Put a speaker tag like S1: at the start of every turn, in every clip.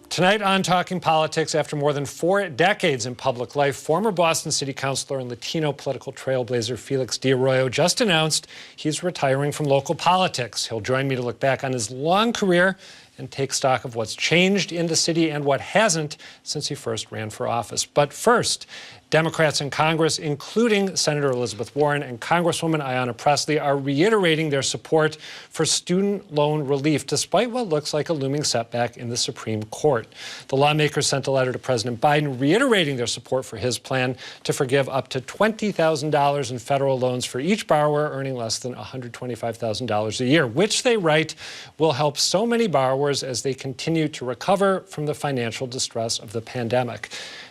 S1: Tonight on Talking Politics, after more than 4 decades in public life, former Boston City Councilor and Latino political trailblazer Felix De Arroyo just announced he's retiring from local politics. He'll join me to look back on his long career and take stock of what's changed in the city and what hasn't since he first ran for office. But first, Democrats in Congress, including Senator Elizabeth Warren and Congresswoman Ayanna Pressley, are reiterating their support for student loan relief, despite what looks like a looming setback in the Supreme Court. The lawmakers sent a letter to President Biden reiterating their support for his plan to forgive up to $20,000 in federal loans for each borrower earning less than $125,000 a year, which they write will help so many borrowers as they continue to recover from the financial distress of the pandemic.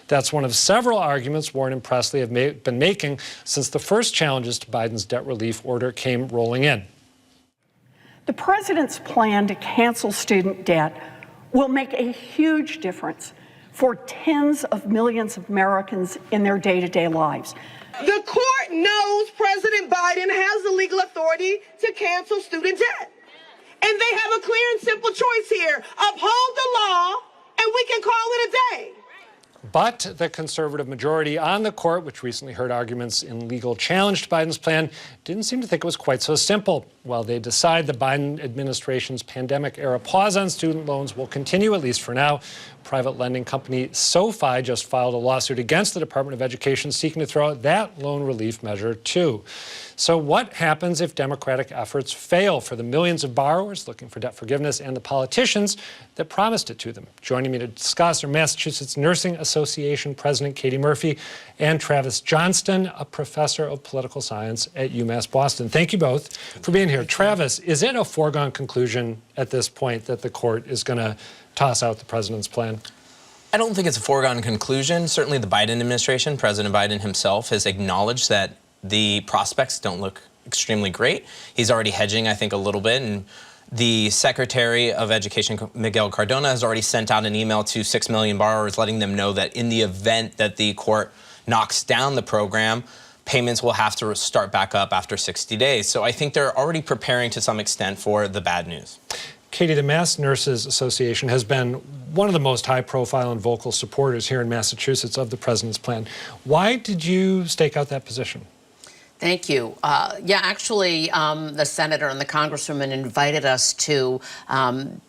S1: That's one of several arguments Warren and Presley have been making since the first challenges to Biden's debt relief order came rolling in.
S2: The president's plan to cancel student debt will make a huge difference for tens of millions of Americans in their day-to-day lives.
S3: The court knows President Biden has the legal authority to cancel student debt. And they have a clear and simple choice here. Uphold the law, and we can call it a day.
S1: But the conservative majority on the court, which recently heard arguments in legal challenge to Biden's plan, didn't seem to think it was quite so simple. While they decide the Biden administration's pandemic-era pause on student loans will continue, at least for now, private lending company SoFi just filed a lawsuit against the Department of Education seeking to throw out that loan relief measure, too. So what happens if Democratic efforts fail for the millions of borrowers looking for debt forgiveness and the politicians that promised it to them? Joining me to discuss are Massachusetts Nursing Association President Katie Murphy and Travis Johnston, a professor of political science at UMass Boston. Thank you both for being here. Travis, is it a foregone conclusion at this point that the court is going to toss out the president's plan?
S4: I don't think it's a foregone conclusion. Certainly the Biden administration, President Biden himself, has acknowledged that the prospects don't look extremely great. He's already hedging, I think, a little bit. And the Secretary of Education, Miguel Cardona, has already sent out an email to 6 million borrowers letting them know that in the event that the court knocks down the program, payments will have to start back up after 60 days. So I think they're already preparing to some extent for the bad news.
S1: Katie, the Mass Nurses Association has been one of the most high-profile and vocal supporters here in Massachusetts of the president's plan. Why did you stake out that position?
S5: Thank you. Yeah, actually, the senator and the congresswoman invited us to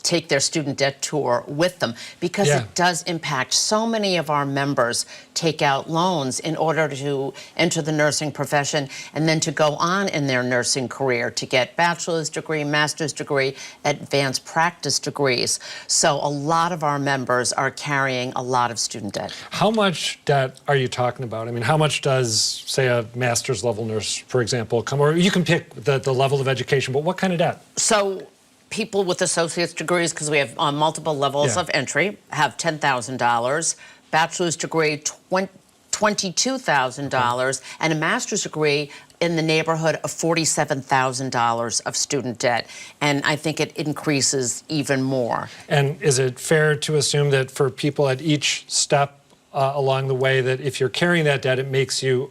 S5: take their student debt tour with them because it does impact so many of our members take out loans in order to enter the nursing profession and then to go on in their nursing career to get bachelor's degree, master's degree, advanced practice degrees. So a lot of our members are carrying a lot of student debt.
S1: How much debt are you talking about? I mean, how much does, say, a master's level nurse, for example, come, or you can pick the level of education, but what kind of debt?
S5: So people with associate's degrees, because we have multiple levels of entry, have $10,000, bachelor's degree, $22,000, and a master's degree in the neighborhood of $47,000 of student debt. And I think it increases even more.
S1: And is it fair to assume that for people at each step along the way, that if you're carrying that debt, it makes it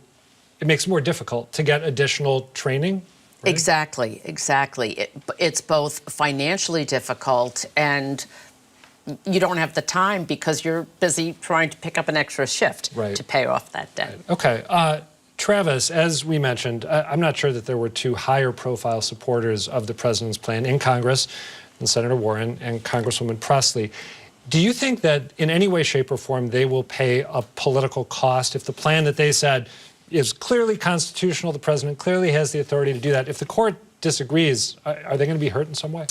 S1: more difficult to get additional training? Right?
S5: Exactly, exactly. It's both financially difficult and you don't have the time because you're busy trying to pick up an extra shift to pay off that debt.
S1: Right. Okay. Travis, as we mentioned, I'm not sure that there were two higher profile supporters of the president's plan in Congress than Senator Warren and Congresswoman Pressley. Do you think that in any way, shape, or form they will pay a political cost if the plan that they said is clearly constitutional, the president clearly has the authority to do that, if the court disagrees, are they going to be hurt in some way?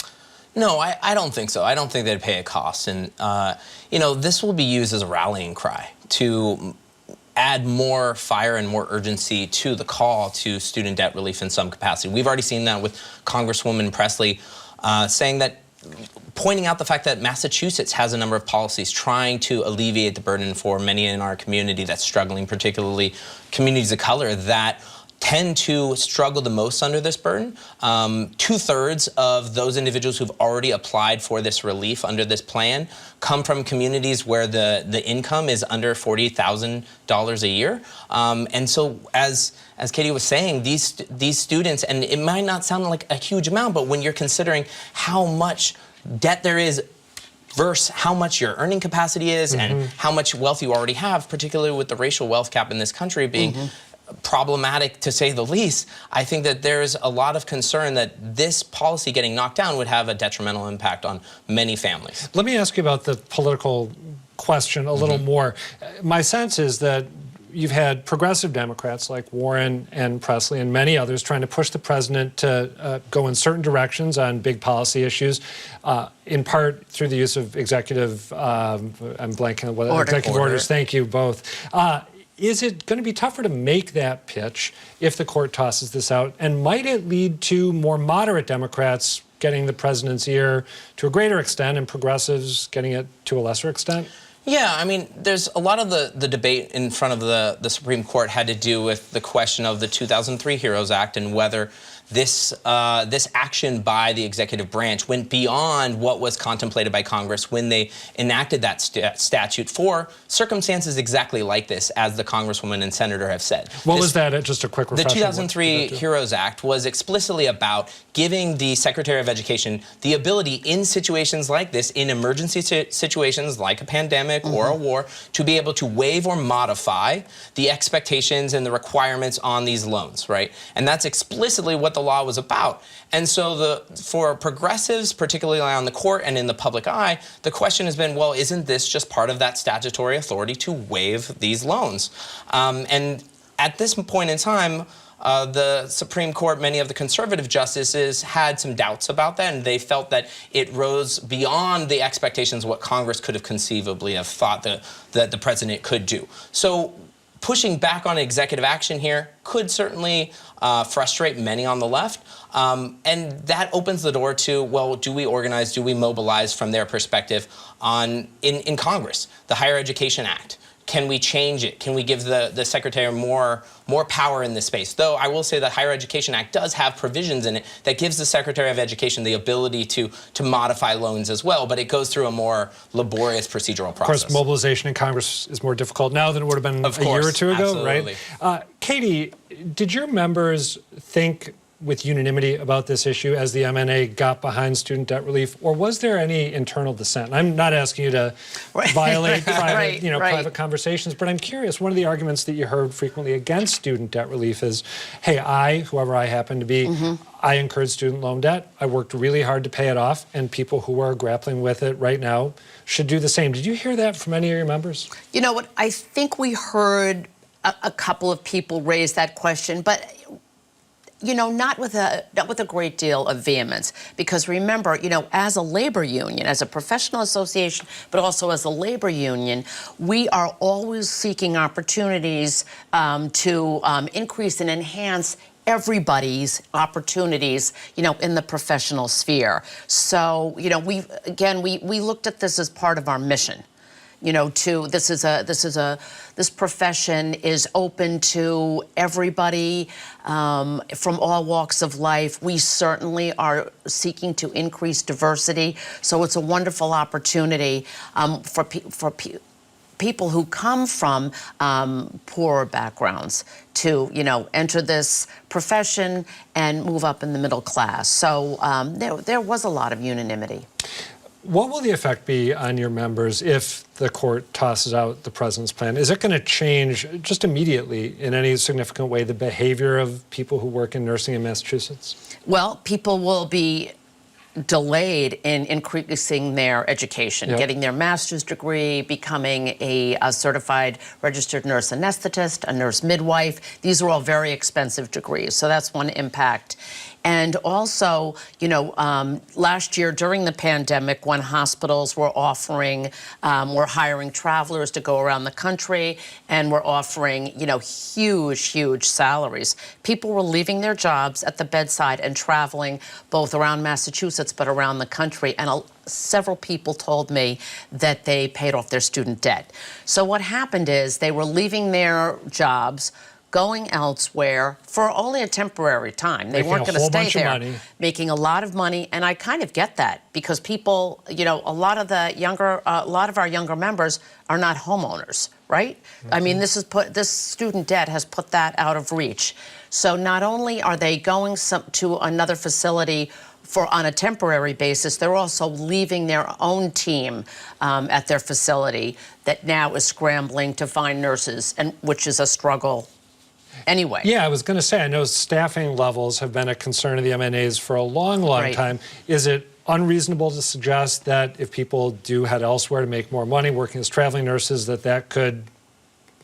S4: No, I don't think so. I don't think they'd pay a cost. And, you know, this will be used as a rallying cry to add more fire and more urgency to the call to student debt relief in some capacity. We've already seen that with Congresswoman Pressley saying that, pointing out the fact that Massachusetts has a number of policies trying to alleviate the burden for many in our community that's struggling, particularly communities of color, that tend to struggle the most under this burden. 2/3 of those individuals who've already applied for this relief under this plan come from communities where the income is under $40,000 a year. And so as Katie was saying, these students, and it might not sound like a huge amount, but when you're considering how much debt there is versus how much your earning capacity is and how much wealth you already have, particularly with the racial wealth cap in this country being problematic to say the least, I think that there's a lot of concern that this policy getting knocked down would have a detrimental impact on many families.
S1: Let me ask you about the political question a little more. My sense is that you've had progressive Democrats like Warren and Presley and many others trying to push the president to go in certain directions on big policy issues, in part through the use of executive, I'm blanking on what, executive orders. Thank you both. Is it going to be tougher to make that pitch if the court tosses this out? And might it lead to more moderate Democrats getting the president's ear to a greater extent and progressives getting it to a lesser extent?
S4: Yeah, I mean, there's a lot of the debate in front of the Supreme Court had to do with the question of the 2003 HEROES Act and whether this action by the executive branch went beyond what was contemplated by Congress when they enacted that statute for circumstances exactly like this, as the Congresswoman and Senator have said.
S1: What was that? Just a quick refresher.
S4: The 2003 HEROES Act was explicitly about giving the Secretary of Education the ability in situations like this, in emergency situations like a pandemic or a war, to be able to waive or modify the expectations and the requirements on these loans, right? And that's explicitly what the law was about. And so for progressives, particularly on the court and in the public eye, the question has been, well, isn't this just part of that statutory authority to waive these loans? And at this point in time, the Supreme Court, many of the conservative justices had some doubts about that, and they felt that it rose beyond the expectations of what Congress could have conceivably have thought that the president could do. So pushing back on executive action here could certainly frustrate many on the left. And that opens the door to, well, do we organize, do we mobilize from their perspective in Congress? The Higher Education Act. Can we change it? Can we give the secretary more power in this space? Though I will say the Higher Education Act does have provisions in it that gives the Secretary of Education the ability to modify loans as well, but it goes through a more laborious procedural process.
S1: Of course, mobilization in Congress is more difficult now than it would have been a year or two ago,
S4: absolutely.
S1: Right? Katie, did your members think with unanimity about this issue as the MNA got behind student debt relief, or was there any internal dissent? I'm not asking you to violate private conversations, but I'm curious. One of the arguments that you heard frequently against student debt relief is, hey, whoever I happen to be, I incurred student loan debt. I worked really hard to pay it off, and people who are grappling with it right now should do the same. Did you hear that from any of your members?
S5: You know what? I think we heard a couple of people raise that question, but you know, not with a great deal of vehemence, because remember, you know, as a labor union, as a professional association, but also as a labor union, we are always seeking opportunities to increase and enhance everybody's opportunities, you know, in the professional sphere. So, you know, we looked at this as part of our mission. You know, this profession is open to everybody from all walks of life. We certainly are seeking to increase diversity, so it's a wonderful opportunity for people who come from poorer backgrounds to, you know, enter this profession and move up in the middle class. So there was a lot of unanimity.
S1: What will the effect be on your members if the court tosses out the president's plan? Is it going to change just immediately in any significant way the behavior of people who work in nursing in Massachusetts? Well,
S5: people will be delayed in increasing their education, getting their master's degree, becoming a certified registered nurse anesthetist, a nurse midwife. These are all very expensive degrees, so that's one impact. And also, you know, last year during the pandemic, when hospitals were hiring travelers to go around the country and were offering, you know, huge salaries, people were leaving their jobs at the bedside and traveling both around Massachusetts but around the country. And several people told me that they paid off their student debt. So what happened is they were leaving their jobs, going elsewhere for only a temporary time. They weren't going to stay there, making a lot of money, and I kind of get that because people, you know, a lot of our younger members are not homeowners, right? I mean, this student debt has put that out of reach. So not only are they going to another facility on a temporary basis, they're also leaving their own team at their facility that now is scrambling to find nurses, and which is a struggle anyway.
S1: Yeah, I was going to say, I know staffing levels have been a concern of the MNAs for a long, long time. Is it unreasonable to suggest that if people do head elsewhere to make more money working as traveling nurses, that could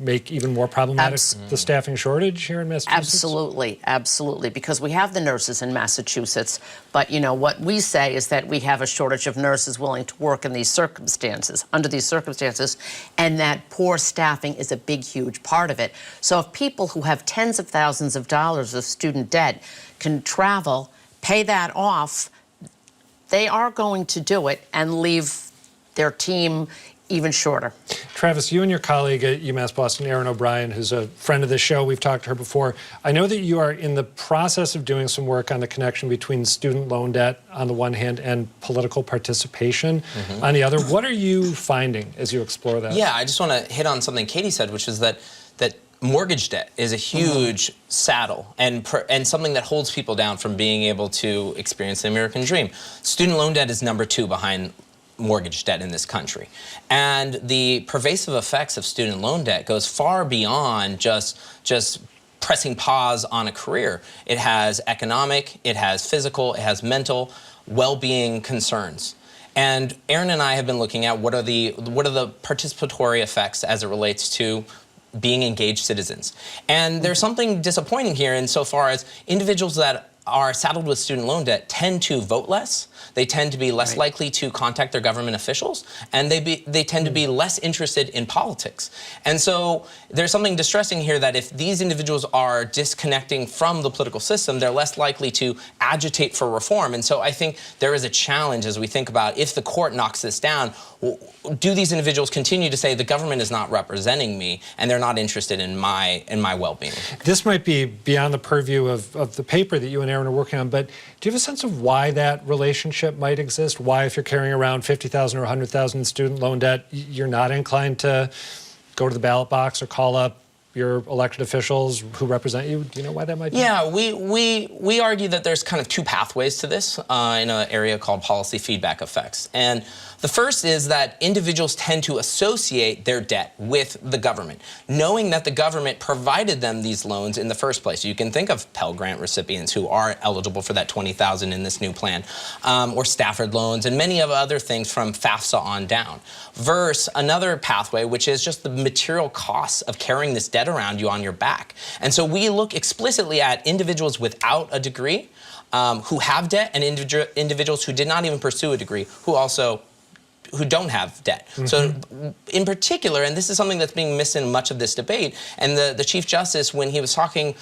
S1: make even more problematic the staffing shortage here in Massachusetts?
S5: Absolutely, absolutely, because we have the nurses in Massachusetts, but you know what we say is that we have a shortage of nurses willing to work in these circumstances, under these circumstances, and that poor staffing is a big, huge part of it. So if people who have tens of thousands of dollars of student debt can travel, pay that off, they are going to do it and leave their team even shorter.
S1: Travis, you and your colleague at UMass Boston, Erin O'Brien, who's a friend of the show, we've talked to her before. I know that you are in the process of doing some work on the connection between student loan debt on the one hand and political participation on the other. What are you finding as you explore that?
S4: Yeah, I just want to hit on something Katie said, which is that mortgage debt is a huge saddle and something that holds people down from being able to experience the American dream. Student loan debt is #2 behind mortgage debt in this country. And the pervasive effects of student loan debt goes far beyond just pressing pause on a career. It has economic, it has physical, it has mental well-being concerns. And Erin and I have been looking at what are the participatory effects as it relates to being engaged citizens. And there's something disappointing here insofar as individuals that are saddled with student loan debt tend to vote less. They tend to be less likely to contact their government officials, and they tend to be less interested in politics. And so there's something distressing here that if these individuals are disconnecting from the political system, they're less likely to agitate for reform. And so I think there is a challenge as we think about if the court knocks this down, do these individuals continue to say the government is not representing me and they're not interested in my well-being? This
S1: might be beyond the purview of the paper that you and Erin are working on, but do you have a sense of why that relationship might exist? Why, if you're carrying around $50,000 or $100,000 in student loan debt, you're not inclined to go to the ballot box or call up your elected officials who represent you? Do you know why that might be?
S4: Yeah, we argue that there's kind of two pathways to this in an area called policy feedback effects. And the first is that individuals tend to associate their debt with the government, knowing that the government provided them these loans in the first place. You can think of Pell Grant recipients who are eligible for that $20,000 in this new plan, or Stafford loans, and many of other things from FAFSA on down. Versus another pathway, which is just the material costs of carrying this debt around you on your back. And so we look explicitly at individuals without a degree who have debt, and individuals who did not even pursue a degree who don't have debt. So in particular, and this is something that's being missed in much of this debate, and the Chief Justice, when he was talking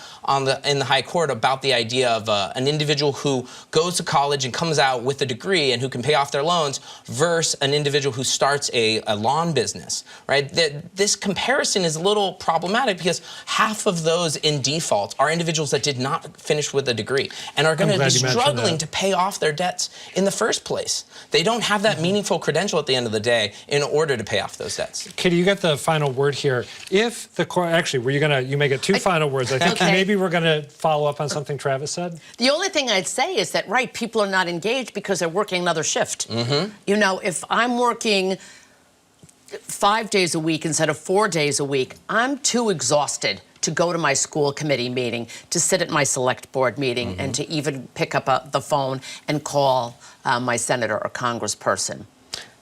S4: in the High Court about the idea of an individual who goes to college and comes out with a degree and who can pay off their loans versus an individual who starts a lawn business, right? This comparison is a little problematic because half of those in default are individuals that did not finish with a degree and are going to be struggling to pay off their debts in the first place. They don't have that meaningful credential at the end of the day in order to pay off those debts.
S1: Katie, you got the final word here. If the court, actually, you may get two final words. I think maybe we're going to follow up on something Travis said.
S5: The only thing I'd say is that, right, people are not engaged because they're working another shift. You know, if I'm working 5 days a week instead of 4 days a week, I'm too exhausted to go to my school committee meeting, to sit at my select board meeting, and to even pick up the phone and call my senator or congressperson.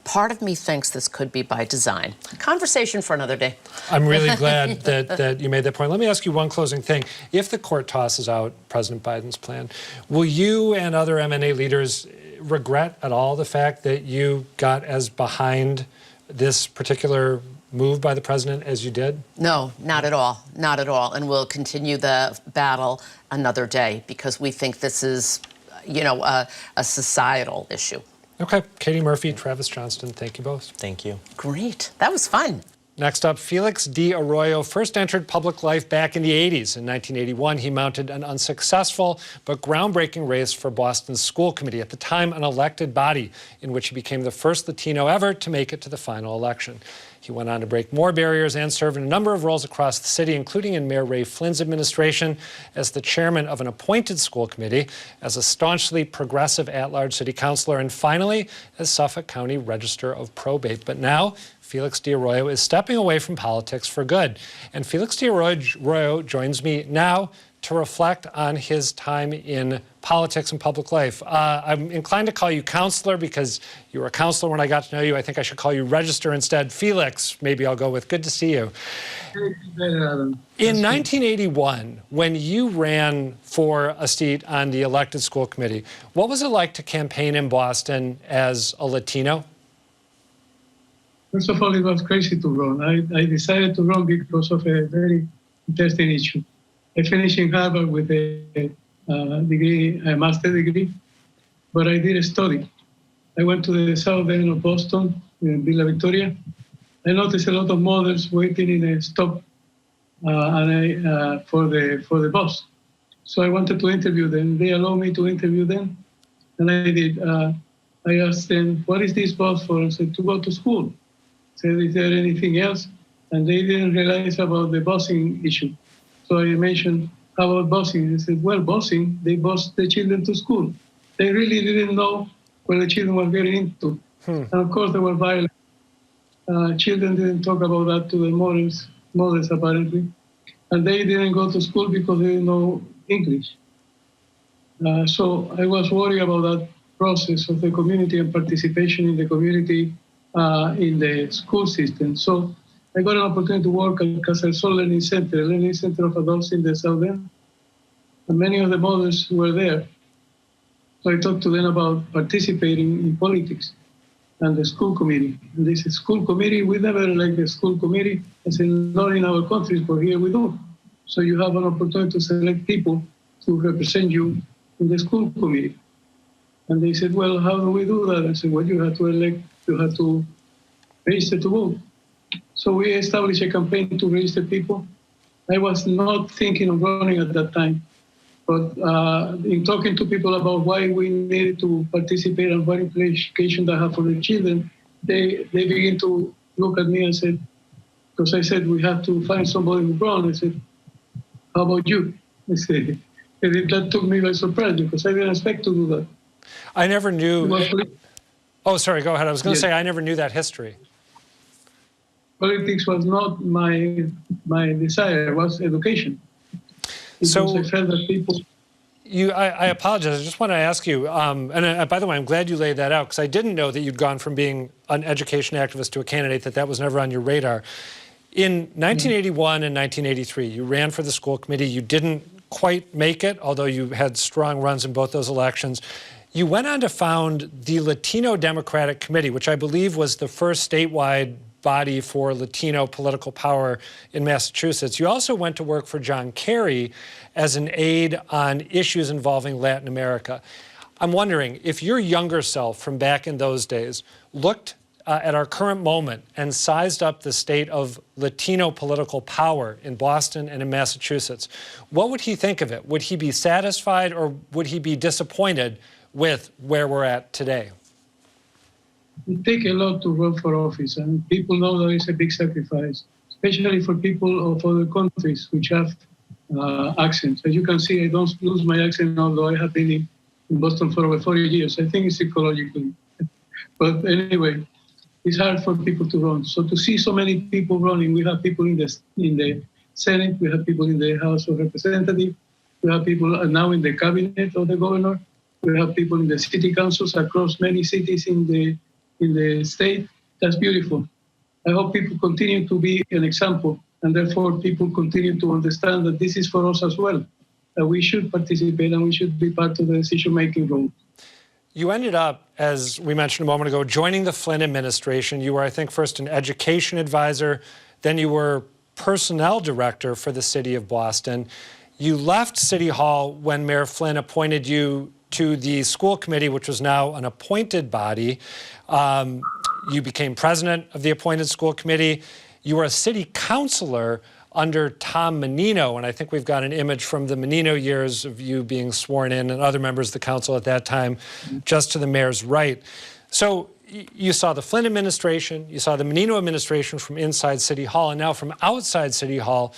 S5: Part of me thinks this could be by design. Conversation for another day.
S1: I'm really glad that you made that point. Let me ask you one closing thing. If the court tosses out President Biden's plan, will you and other MNA leaders regret at all the fact that you got as behind this particular move by the president as you did?
S5: No, not at all. Not at all. And we'll continue the battle another day because we think this is, you know, a societal issue.
S1: Okay. Katie Murphy, Travis Johnston, thank you both.
S4: Thank you.
S5: Great. That was fun.
S1: Next up, Felix De Arroyo first entered public life back in the 80s. In 1981, he mounted an unsuccessful but groundbreaking race for Boston's school committee, at the time an elected body, in which he became the first Latino ever to make it to the final election. He went on to break more barriers and serve in a number of roles across the city, including in Mayor Ray Flynn's administration as the chairman of an appointed school committee, as a staunchly progressive at-large city councilor, and finally as Suffolk County Register of Probate. But now, Felix De Arroyo is stepping away from politics for good. And Felix De Arroyo joins me now to reflect on his time in politics and public life. I'm inclined to call you counselor because you were a counselor when I got to know you. I think I should call you Register instead. Felix, maybe I'll go with. Good to see you. In 1981, when you ran for a seat on the elected school committee, what was it like to campaign in Boston as a Latino?
S6: First of all, it was crazy to run. I decided to run because of a very interesting issue. I finished in Harvard with a degree, a master's degree, but I did a study. I went to the south end of Boston, in Villa Victoria. I noticed a lot of mothers waiting in a stop for the bus. So I wanted to interview them. They allowed me to interview them, and I did. I asked them, "What is this bus for?" I said, "To go to school." I said, "Is there anything else?" And they didn't realize about the busing issue. So I mentioned, "How about busing?" They said, "Well, busing, they bus the children to school." They really didn't know what the children were getting into. And of course, they were violent. Children didn't talk about that to the mothers apparently. And they didn't go to school because they didn't know English. So I was worried about that process of the community and participation in the community in the school system. So I got an opportunity to work at Castle Sol Learning Center, a learning center of adults in the South End. And many of the mothers were there. So I talked to them about participating in politics and the school committee. And they said, "School committee, we never elect the school committee." I said, "Not in our countries, but here we do." So you have an opportunity to select people to represent you in the school committee. And they said, "Well, how do we do that?" I said, "Well, you have to elect, you have to register to vote." So we established a campaign to register people. I was not thinking of running at that time, but in talking to people about why we needed to participate and what implication that had for the children, they began to look at me and said, because I said we have to find somebody who's wrong. I said, "How about you?" I said, that took me by surprise because I didn't expect to do that.
S1: I never knew. Oh, sorry, go ahead. I was going to say I never knew that history.
S6: Politics was not my desire, it was education.
S1: So
S6: I felt that people...
S1: I apologize. I just want to ask you, and by the way, I'm glad you laid that out, because I didn't know that you'd gone from being an education activist to a candidate, that was never on your radar. In 1981 and 1983, you ran for the school committee. You didn't quite make it, although you had strong runs in both those elections. You went on to found the Latino Democratic Committee, which I believe was the first statewide body for Latino political power in Massachusetts. You also went to work for John Kerry as an aide on issues involving Latin America. I'm wondering if your younger self from back in those days looked at our current moment and sized up the state of Latino political power in Boston and in Massachusetts, what would he think of it? Would he be satisfied, or would he be disappointed with where we're at today?
S6: It takes a lot to run for office, and people know that it's a big sacrifice, especially for people of other countries which have accents. As you can see, I don't lose my accent, although I have been in Boston for over 40 years. I think it's psychologically. But anyway, it's hard for people to run. So to see so many people running, we have people in the Senate, we have people in the House of Representatives, we have people now in the cabinet of the governor, we have people in the city councils across many cities in the state. That's beautiful. I hope people continue to be an example, and therefore people continue to understand that this is for us as well, that we should participate and we should be part of the decision-making role.
S1: You ended up, as we mentioned a moment ago, joining the Flynn administration. You were, I think, first an education advisor, then you were personnel director for the city of Boston. You left City Hall when Mayor Flynn appointed you to the school committee, which was now an appointed body. You became president of the appointed school committee. you were a city councilor under Tom Menino, and I think we've got an image from the Menino years of you being sworn in and other members of the council at that time, just to the mayor's right. So you saw the Flynn administration, you saw the Menino administration from inside City Hall, and now from outside City Hall,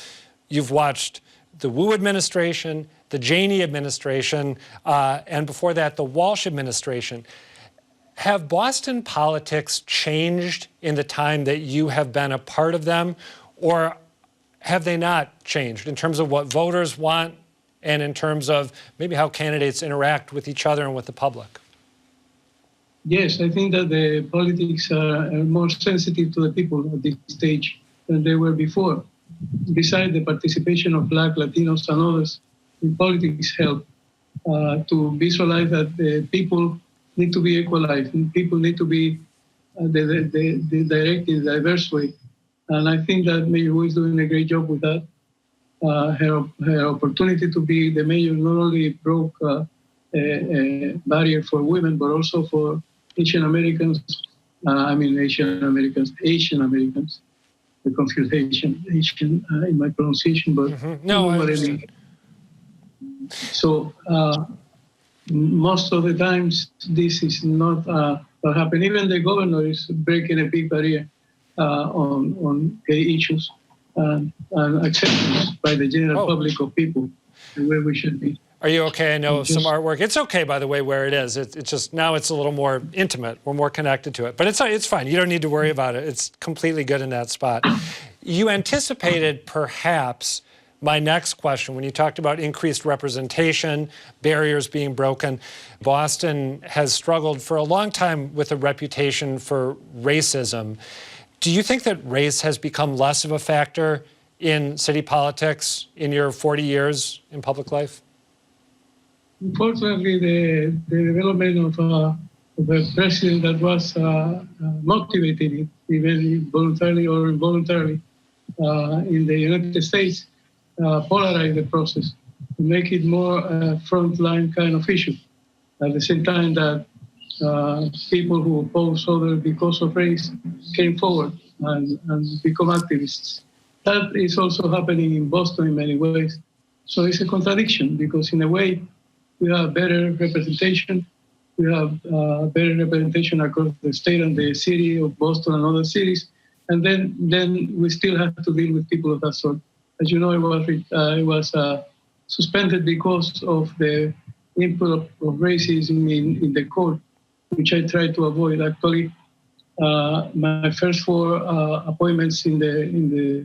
S1: you've watched the Wu administration, the Janey administration, and before that, the Walsh administration. Have Boston politics changed in the time that you have been a part of them, or have they not changed in terms of what voters want and in terms of maybe how candidates interact with each other and with the public?
S6: Yes, I think that the politics are more sensitive to the people at this stage than they were before. Besides, the participation of Black, Latinos, and others in politics help to visualize that the people need to be equalized, and people need to be directed in a diverse way. And I think that Mayor Wu is doing a great job with that. Her opportunity to be the mayor not only broke a barrier for women, but also for Asian Americans. Asian Americans. The confused Asian in my pronunciation, but
S1: no,
S6: what I mean. So most of the times this is not what happened. Even the governor is breaking a big barrier on gay issues and acceptance by the general public of people and where we should be.
S1: Are you okay? I know some artwork. It's okay, by the way, where it is. It's just now it's a little more intimate. We're more connected to it. But it's fine. You don't need to worry about it. It's completely good in that spot. You anticipated perhaps my next question when you talked about increased representation, barriers being broken. Boston has struggled for a long time with a reputation for racism. Do you think that race has become less of a factor in city politics in your 40 years in public life?
S6: Unfortunately, the development of a president that was motivated, even voluntarily or involuntarily, in the United States, polarized the process to make it more a frontline kind of issue. At the same time that people who oppose others because of race came forward and become activists. That is also happening in Boston in many ways. So it's a contradiction because in a way, we have better representation. We have better representation across the state and the city of Boston and other cities. And then we still have to deal with people of that sort. As you know, it was suspended because of the input of racism in the court, which I tried to avoid. Actually, my first 4 appointments in the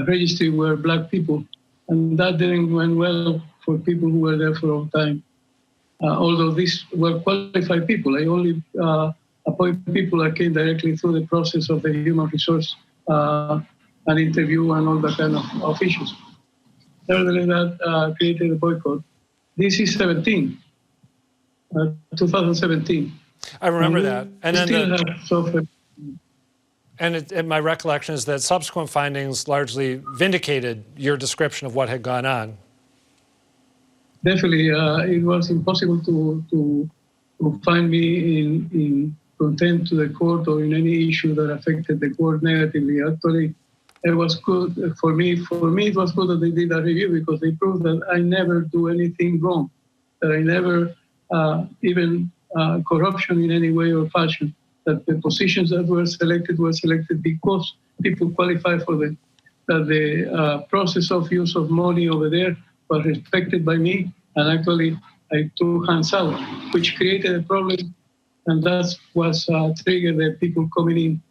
S6: registry were Black people, and that didn't went well for people who were there for a long time. Although these were qualified people, I only appoint people that came directly through the process of the human resource and interview and all that kind of issues. Nevertheless, that created a boycott. This is 2017.
S1: I remember that. And then
S6: still have suffered.
S1: And my recollection is that subsequent findings largely vindicated your description of what had gone on.
S6: Definitely, it was impossible to find me in contempt to the court or in any issue that affected the court negatively. Actually, it was good for me. For me, it was good that they did that review because they proved that I never do anything wrong, that I never even corruption in any way or fashion. That the positions that were selected because people qualify for them. That the process of use of money over there was respected by me, and actually I took hands out, which created a problem, and that was triggered the people coming in.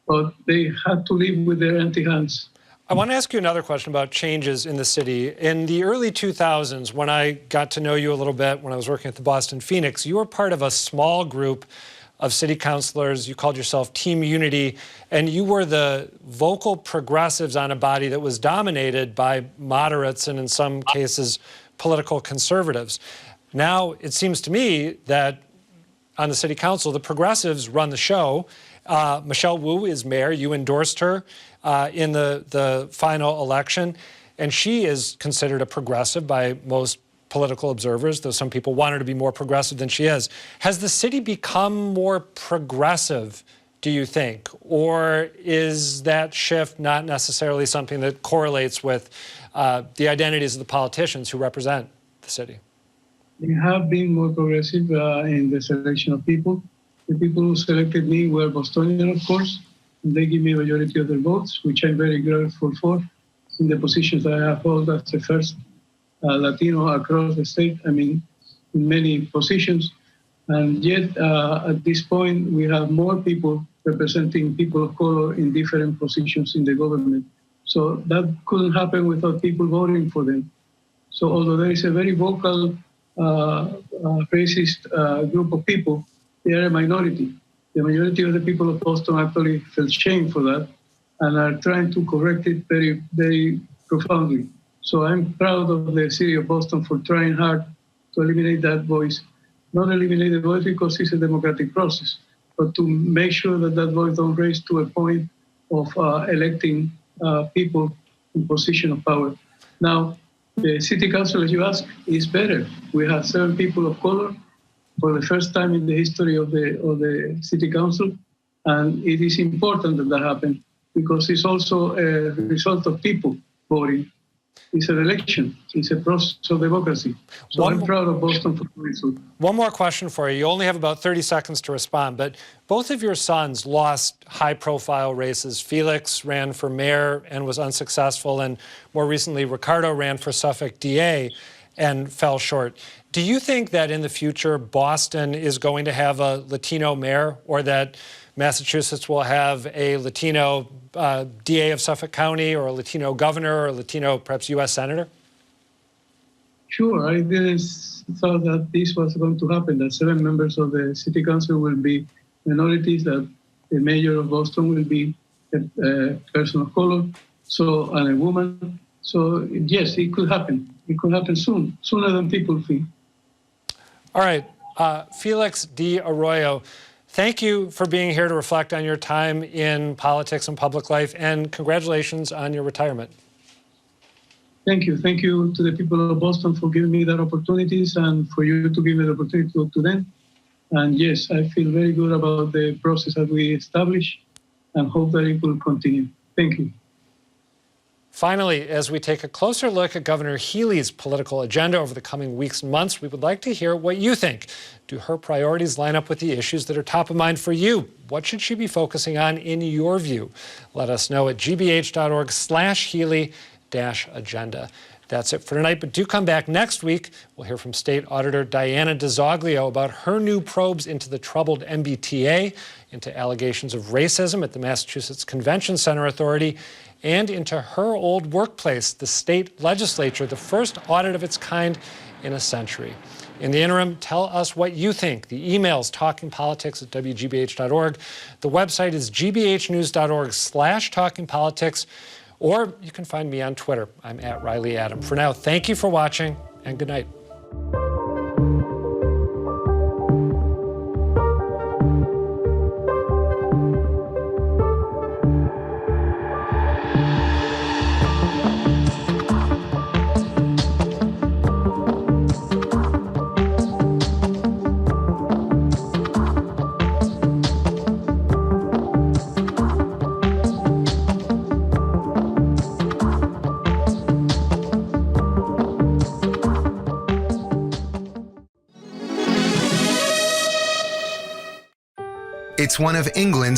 S6: But they had to live with their empty hands.
S1: I want to ask you another question about changes in the city. In the early 2000s, when I got to know you a little bit, when I was working at the Boston Phoenix, you were part of a small group of city councilors. You called yourself Team Unity, and you were the vocal progressives on a body that was dominated by moderates and in some cases political conservatives. Now it seems to me that on the city council, the progressives run the show. Michelle Wu is mayor. You endorsed her in the final election, and she is considered a progressive by most political observers, though some people want her to be more progressive than she is. Has the city become more progressive do you think? Or is that shift not necessarily something that correlates with the identities of the politicians who represent the city?
S6: They have been more progressive in the selection of people. The people who selected me were Bostonian, of course, and they give me a majority of their votes, which I'm very grateful for, in the positions that I have held as the first Latino across the state, in many positions. And yet, at this point, we have more people representing people of color in different positions in the government. So that couldn't happen without people voting for them. So although there is a very vocal racist group of people, they are a minority. The majority of the people of Boston actually feel shame for that and are trying to correct it very, very profoundly. So I'm proud of the city of Boston for trying hard to eliminate that voice. Not eliminate the voice because it's a democratic process, but to make sure that that voice don't raise to a point of electing people in position of power. Now, the city council, as you ask, is better. We have 7 people of color for the first time in the history of the city council, and it is important that that happen because it's also a result of people voting. It's an election. It's a process of democracy. So I'm proud of Boston for doing so.
S1: One more question for you. You only have about 30 seconds to respond, but both of your sons lost high-profile races. Felix ran for mayor and was unsuccessful, and more recently, Ricardo ran for Suffolk DA and fell short. Do you think that in the future, Boston is going to have a Latino mayor, or that Massachusetts will have a Latino DA of Suffolk County, or a Latino governor, or a Latino, perhaps, U.S. senator?
S6: Sure. I didn't thought that this was going to happen, that 7 members of the city council will be minorities, that the mayor of Boston will be a person of color, and a woman. So, yes, it could happen. It could happen soon, sooner than people think.
S1: All right. Felix De Arroyo, thank you for being here to reflect on your time in politics and public life, and congratulations on your retirement.
S6: Thank you. Thank you to the people of Boston for giving me that opportunities and for you to give me the opportunity to talk to them. And yes, I feel very good about the process that we established and hope that it will continue. Thank you.
S1: Finally, as we take a closer look at Governor Healey's political agenda over the coming weeks and months, we would like to hear what you think. Do her priorities line up with the issues that are top of mind for you? What should she be focusing on in your view? Let us know at gbh.org/Healey-agenda. That's it for tonight, but do come back next week. We'll hear from State Auditor Diana DiZoglio about her new probes into the troubled MBTA, into allegations of racism at the Massachusetts Convention Center Authority, and into her old workplace, the state legislature, the first audit of its kind in a century. In the interim, tell us what you think. The email's talkingpolitics@wgbh.org. The website is gbhnews.org/talkingpolitics. Or you can find me on Twitter. I'm at Reilly Adam. For now, thank you for watching, and good night.
S7: It's one of England's